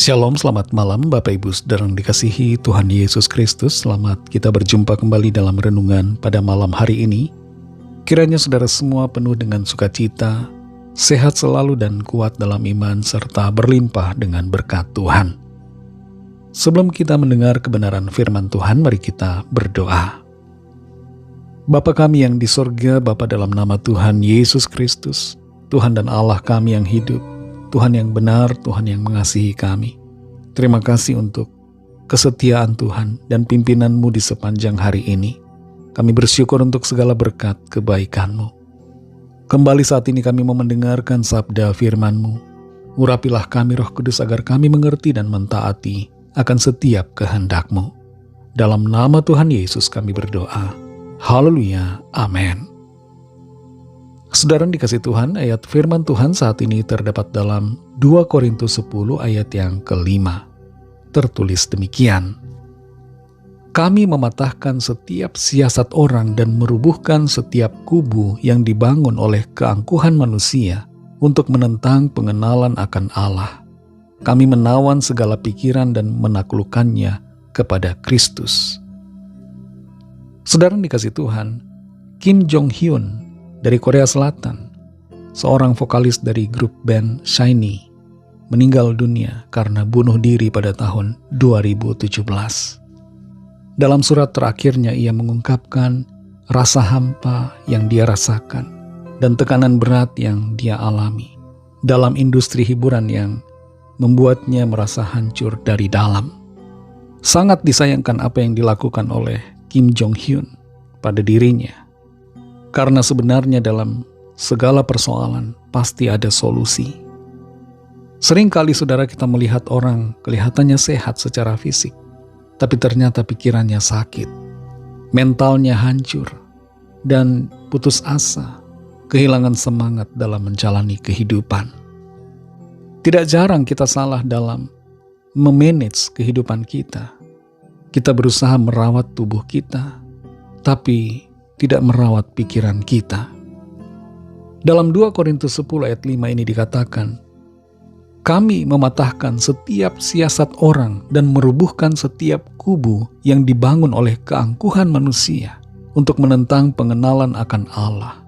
Shalom, selamat malam Bapak Ibu Saudara yang dikasihi Tuhan Yesus Kristus. Selamat kita berjumpa kembali dalam renungan pada malam hari ini. Kiranya saudara semua penuh dengan sukacita, sehat selalu dan kuat dalam iman, serta berlimpah dengan berkat Tuhan. Sebelum kita mendengar kebenaran firman Tuhan, mari kita berdoa. Bapa kami yang di sorga, Bapa dalam nama Tuhan Yesus Kristus, Tuhan dan Allah kami yang hidup, Tuhan yang benar, Tuhan yang mengasihi kami. Terima kasih untuk kesetiaan Tuhan dan pimpinan-Mu di sepanjang hari ini. Kami bersyukur untuk segala berkat kebaikan-Mu. Kembali saat ini kami mau mendengarkan sabda firman-Mu. Urapilah kami Roh Kudus agar kami mengerti dan mentaati akan setiap kehendak-Mu. Dalam nama Tuhan Yesus kami berdoa. Haleluya. Amin. Saudara dikasih Tuhan, ayat firman Tuhan saat ini terdapat dalam 2 Korintus 10 ayat yang kelima. Tertulis demikian. Kami mematahkan setiap siasat orang dan merubuhkan setiap kubu yang dibangun oleh keangkuhan manusia untuk menentang pengenalan akan Allah. Kami menawan segala pikiran dan menaklukkannya kepada Kristus. Saudara dikasih Tuhan, Kim Jong Hyun dari Korea Selatan, seorang vokalis dari grup band SHINee, meninggal dunia karena bunuh diri pada tahun 2017. Dalam surat terakhirnya ia mengungkapkan rasa hampa yang dia rasakan dan tekanan berat yang dia alami dalam industri hiburan yang membuatnya merasa hancur dari dalam. Sangat disayangkan apa yang dilakukan oleh Kim Jong Hyun pada dirinya. Karena sebenarnya dalam segala persoalan pasti ada solusi. Seringkali saudara kita melihat orang kelihatannya sehat secara fisik, tapi ternyata pikirannya sakit, mentalnya hancur, dan putus asa, kehilangan semangat dalam menjalani kehidupan. Tidak jarang kita salah dalam memanage kehidupan kita. Kita berusaha merawat tubuh kita, tapi tidak merawat pikiran kita. Dalam 2 Korintus 10 ayat 5 ini dikatakan, kami mematahkan setiap siasat orang dan merubuhkan setiap kubu yang dibangun oleh keangkuhan manusia untuk menentang pengenalan akan Allah.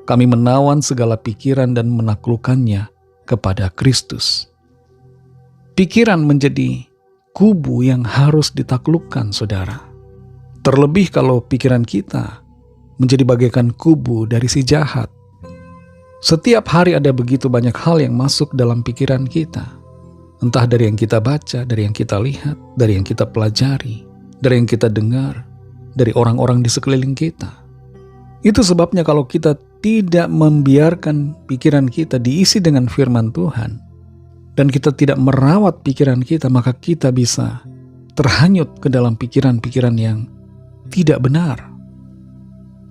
Kami menawan segala pikiran dan menaklukkannya kepada Kristus. Pikiran menjadi kubu yang harus ditaklukkan, saudara. Terlebih kalau pikiran kita menjadi bagaikan kubu dari si jahat. Setiap hari ada begitu banyak hal yang masuk dalam pikiran kita. Entah dari yang kita baca, dari yang kita lihat, dari yang kita pelajari, dari yang kita dengar, dari orang-orang di sekeliling kita. Itu sebabnya kalau kita tidak membiarkan pikiran kita diisi dengan firman Tuhan, dan kita tidak merawat pikiran kita, maka kita bisa terhanyut ke dalam pikiran-pikiran yang tidak benar.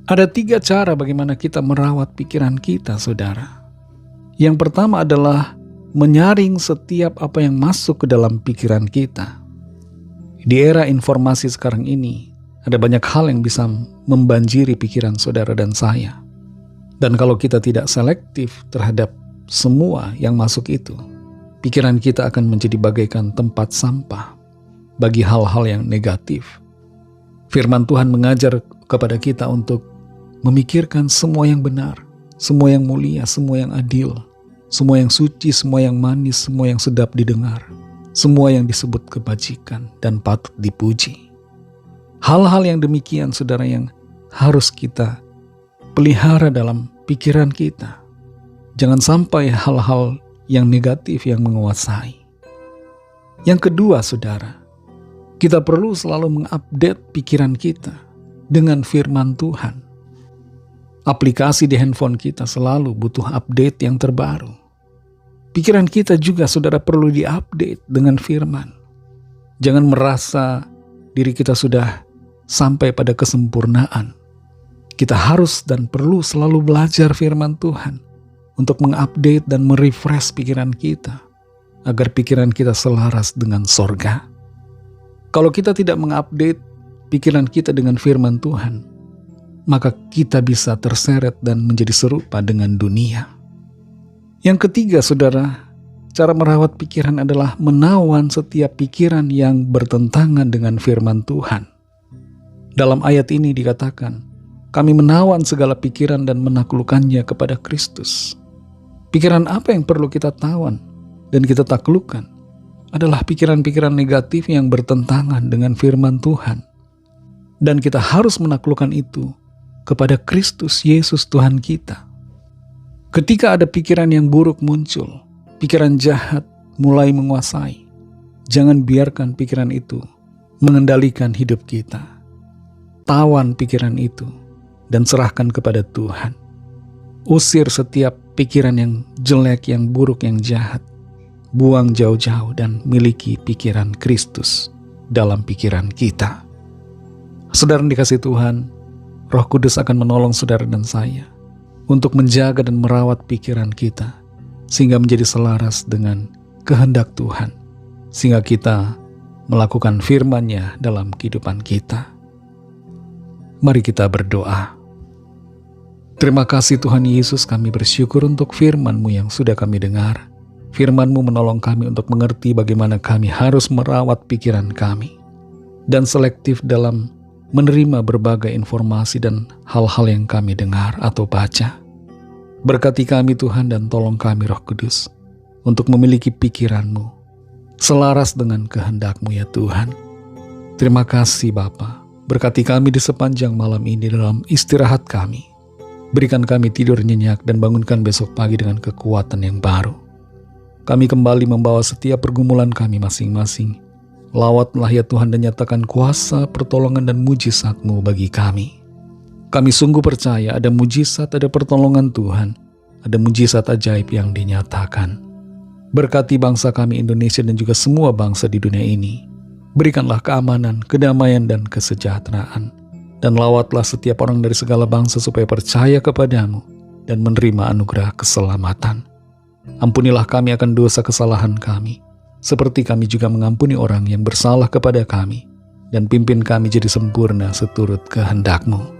Ada 3 cara bagaimana kita merawat pikiran kita, saudara. Yang pertama adalah menyaring setiap apa yang masuk ke dalam pikiran kita. Di era informasi sekarang ini, ada banyak hal yang bisa membanjiri pikiran saudara dan saya. Dan kalau kita tidak selektif terhadap semua yang masuk itu, pikiran kita akan menjadi bagaikan tempat sampah bagi hal-hal yang negatif. Firman Tuhan mengajar kepada kita untuk memikirkan semua yang benar, semua yang mulia, semua yang adil, semua yang suci, semua yang manis, semua yang sedap didengar, semua yang disebut kebajikan dan patut dipuji. Hal-hal yang demikian, saudara, yang harus kita pelihara dalam pikiran kita. Jangan sampai hal-hal yang negatif yang menguasai. Yang kedua, saudara, kita perlu selalu mengupdate pikiran kita dengan firman Tuhan. Aplikasi di handphone kita selalu butuh update yang terbaru. Pikiran kita juga, saudara, perlu diupdate dengan firman. Jangan merasa diri kita sudah sampai pada kesempurnaan. Kita harus dan perlu selalu belajar firman Tuhan untuk mengupdate dan merefresh pikiran kita, agar pikiran kita selaras dengan sorga. Kalau kita tidak mengupdate pikiran kita dengan firman Tuhan, maka kita bisa terseret dan menjadi serupa dengan dunia. Yang ketiga, saudara, Cara merawat pikiran adalah menawan setiap pikiran yang bertentangan dengan firman Tuhan. Dalam ayat ini dikatakan, kami menawan segala pikiran dan menaklukkannya kepada Kristus. Pikiran apa yang perlu kita tawan dan kita taklukkan adalah pikiran-pikiran negatif yang bertentangan dengan firman Tuhan. Dan kita harus menaklukkan itu kepada Kristus Yesus Tuhan kita. Ketika ada pikiran yang buruk muncul, pikiran jahat mulai menguasai, jangan biarkan pikiran itu mengendalikan hidup kita. Tawan pikiran itu dan serahkan kepada Tuhan. Usir setiap pikiran yang jelek, yang buruk, yang jahat. Buang jauh-jauh dan miliki pikiran Kristus dalam pikiran kita. Saudara dikasih Tuhan, Roh Kudus akan menolong saudara dan saya untuk menjaga dan merawat pikiran kita, sehingga menjadi selaras dengan kehendak Tuhan, sehingga kita melakukan firman-Nya dalam kehidupan kita. Mari kita berdoa. Terima kasih Tuhan Yesus, kami bersyukur untuk firman-Mu yang sudah kami dengar. Firman-Mu menolong kami untuk mengerti bagaimana kami harus merawat pikiran kami, dan selektif dalam menerima berbagai informasi dan hal-hal yang kami dengar atau baca. Berkati kami Tuhan dan tolong kami Roh Kudus untuk memiliki pikiran-Mu selaras dengan kehendak-Mu ya Tuhan. Terima kasih Bapa. Berkati kami di sepanjang malam ini dalam istirahat kami. Berikan kami tidur nyenyak dan bangunkan besok pagi dengan kekuatan yang baru. Kami kembali membawa setiap pergumulan kami masing-masing. Lawatlah ya Tuhan dan nyatakan kuasa, pertolongan dan mujizat-Mu bagi kami. Kami sungguh percaya ada mujizat, ada pertolongan Tuhan, ada mujizat ajaib yang dinyatakan. Berkati bangsa kami Indonesia dan juga semua bangsa di dunia ini. Berikanlah keamanan, kedamaian dan kesejahteraan. Dan lawatlah setiap orang dari segala bangsa supaya percaya kepadamu dan menerima anugerah keselamatan. Ampunilah kami akan dosa kesalahan kami, seperti kami juga mengampuni orang yang bersalah kepada kami. Dan pimpin kami jadi sempurna seturut kehendak-Mu.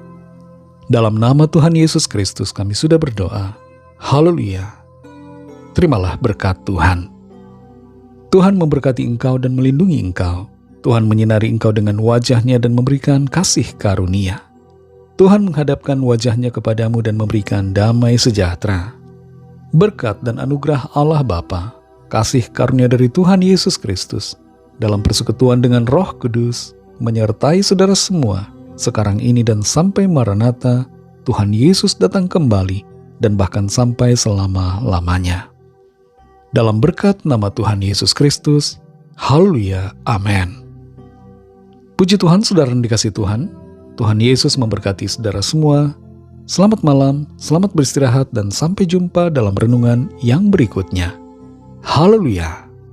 Dalam nama Tuhan Yesus Kristus kami sudah berdoa. Haleluya. Terimalah berkat Tuhan. Tuhan memberkati engkau dan melindungi engkau. Tuhan menyinari engkau dengan wajah-Nya dan memberikan kasih karunia. Tuhan menghadapkan wajah-Nya kepadamu dan memberikan damai sejahtera. Berkat dan anugerah Allah Bapa, kasih karunia dari Tuhan Yesus Kristus, dalam persekutuan dengan Roh Kudus, menyertai saudara semua, sekarang ini dan sampai Maranatha, Tuhan Yesus datang kembali, dan bahkan sampai selama-lamanya. Dalam berkat nama Tuhan Yesus Kristus, haleluya, amin. Puji Tuhan, saudara yang dikasih Tuhan, Tuhan Yesus memberkati saudara semua. Selamat malam, selamat beristirahat, dan sampai jumpa dalam renungan yang berikutnya. Haleluya.